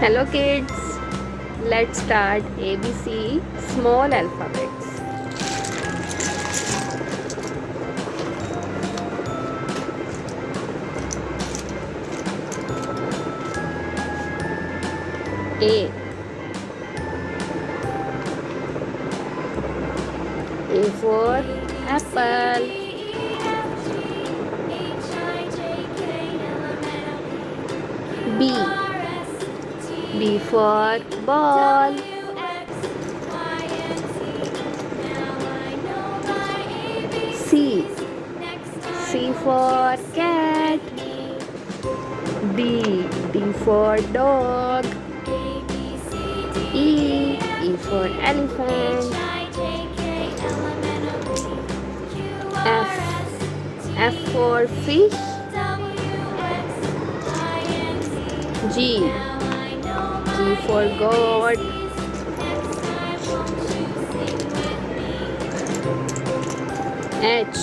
Hello kids, let's start ABC small alphabets. A. A for apple. B. B for ball. C. C for cat. D. D for dog. E. E for elephant. F. F for fish. G. G for God. H.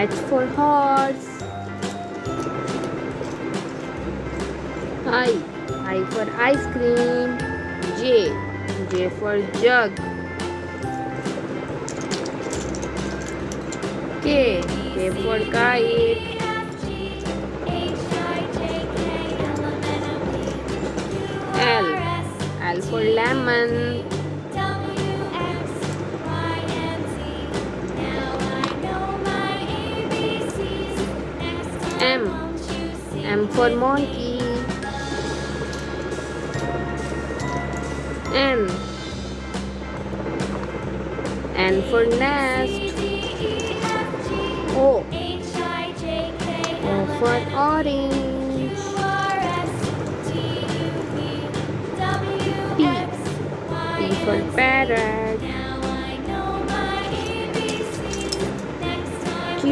H for horse. I. I for ice cream. J. J for jug. K. K for kite. L. L for lemon. M. M for monkey. N. N for nest. O. O for orange. P. P for parrot. Q.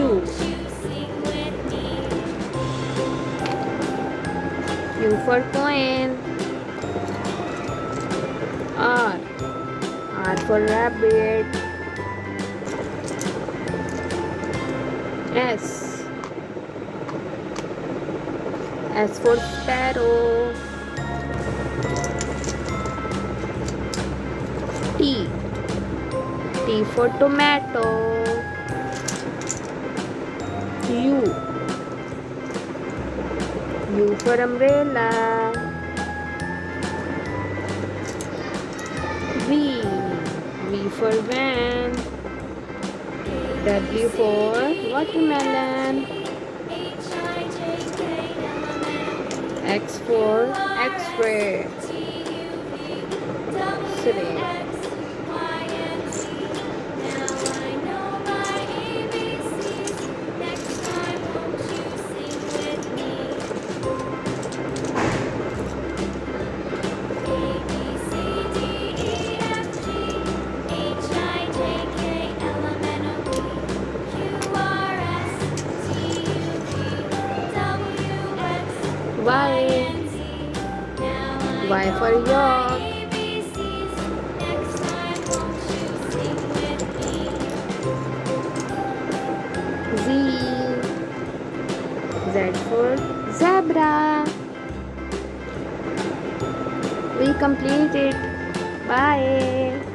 Q for coin. R. R for rabbit. S. S for sparrow. T. T for tomato. U. U for umbrella. V. V for van. W for watermelon. X for X-ray. Y. Y for York. Z. Z for zebra. We completed. Bye.